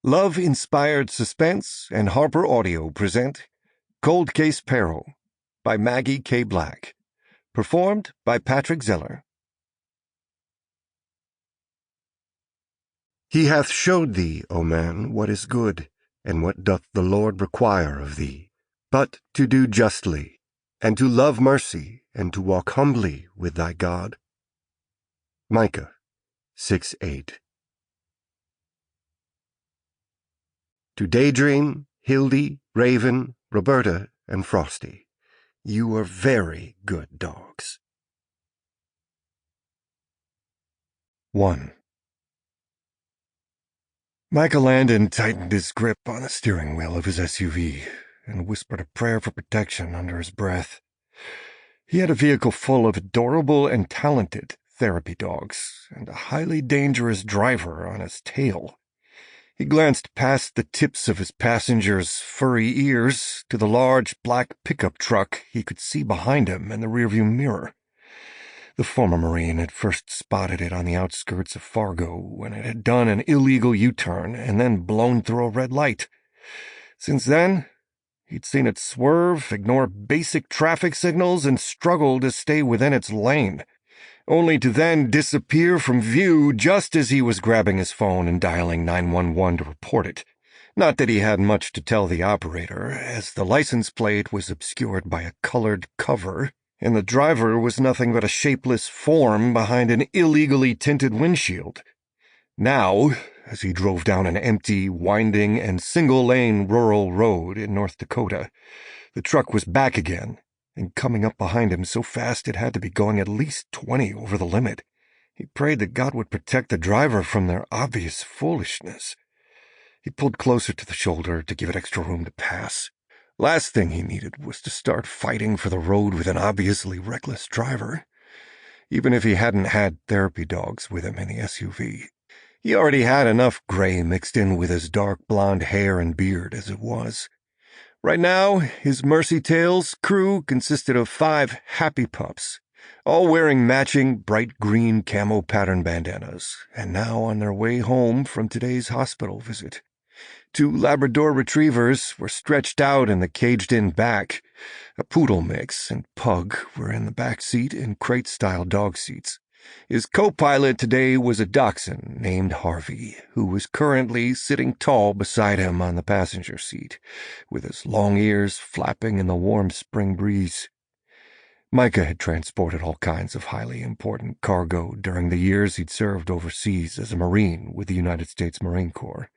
Love-inspired suspense and HarlequinAudio present Cold Case Peril by Maggie K. Black. Performed by Patrick Zeller. He hath showed thee, O man, what is good, and what doth the Lord require of thee, but to do justly, and to love mercy, and to walk humbly with thy God. Micah 6:8. To Daydream, Hildy, Raven, Roberta, and Frosty, you are very good dogs. 1. Micah Landon tightened his grip on the steering wheel of his SUV and whispered a prayer for protection under his breath. He had a vehicle full of adorable and talented therapy dogs and a highly dangerous driver on his tail. He glanced past the tips of his passengers' furry ears to the large black pickup truck he could see behind him in the rearview mirror. The former Marine had first spotted it on the outskirts of Fargo when it had done an illegal U-turn and then blown through a red light. Since then, he'd seen it swerve, ignore basic traffic signals, and struggle to stay within its lane, only to then disappear from view just as he was grabbing his phone and dialing 911 to report it. Not that he had much to tell the operator, as the license plate was obscured by a colored cover, and the driver was nothing but a shapeless form behind an illegally tinted windshield. Now, as he drove down an empty, winding, and single-lane rural road in North Dakota, the truck was back again, and coming up behind him so fast it had to be going at least 20 over the limit. He prayed that God would protect the driver from their obvious foolishness. He pulled closer to the shoulder to give it extra room to pass. Last thing he needed was to start fighting for the road with an obviously reckless driver, even if he hadn't had therapy dogs with him in the SUV. He already had enough gray mixed in with his dark blonde hair and beard as it was. Right now, his Mercy Tales crew consisted of 5 happy pups, all wearing matching bright green camo pattern bandanas, and now on their way home from today's hospital visit. 2 Labrador retrievers were stretched out in the caged-in back. A poodle mix and pug were in the back seat in crate-style dog seats. His co-pilot today was a dachshund named Harvey, who was currently sitting tall beside him on the passenger seat, with his long ears flapping in the warm spring breeze. Micah had transported all kinds of highly important cargo during the years he'd served overseas as a Marine with the United States Marine Corps.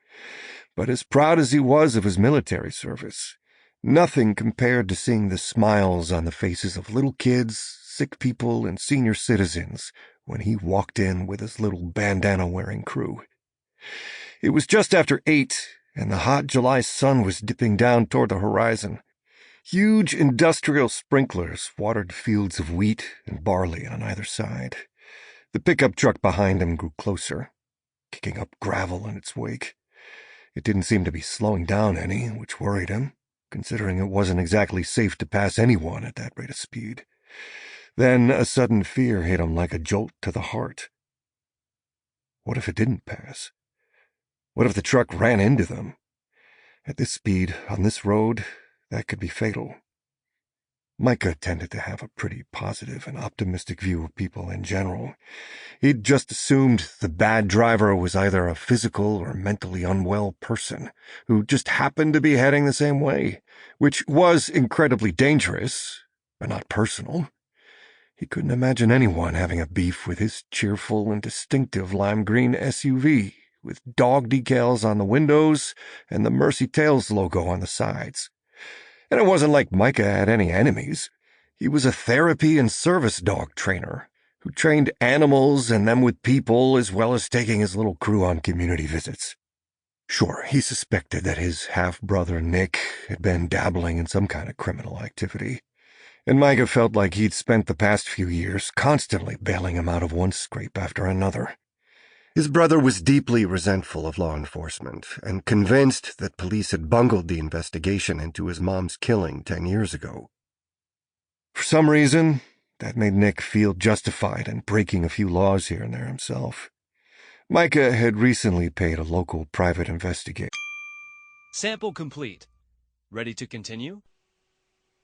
But as proud as he was of his military service, nothing compared to seeing the smiles on the faces of little kids, sick people, and senior citizens when he walked in with his little bandana-wearing crew. It was just after 8, and the hot July sun was dipping down toward the horizon. Huge industrial sprinklers watered fields of wheat and barley on either side. The pickup truck behind him grew closer, kicking up gravel in its wake. It didn't seem to be slowing down any, which worried him, considering it wasn't exactly safe to pass anyone at that rate of speed. Then a sudden fear hit him like a jolt to the heart. What if it didn't pass? What if the truck ran into them? At this speed, on this road, that could be fatal. Micah tended to have a pretty positive and optimistic view of people in general. He'd just assumed the bad driver was either a physical or mentally unwell person who just happened to be heading the same way, which was incredibly dangerous, but not personal. He couldn't imagine anyone having a beef with his cheerful and distinctive lime green SUV with dog decals on the windows and the Mercy Tales logo on the sides. And it wasn't like Micah had any enemies. He was a therapy and service dog trainer who trained animals and them with people, as well as taking his little crew on community visits. Sure, he suspected that his half-brother Nick had been dabbling in some kind of criminal activity, and Micah felt like he'd spent the past few years constantly bailing him out of one scrape after another. His brother was deeply resentful of law enforcement and convinced that police had bungled the investigation into his mom's killing 10 years ago. For some reason, that made Nick feel justified in breaking a few laws here and there himself. Micah had recently paid a local private investigator Sample complete. Ready to continue?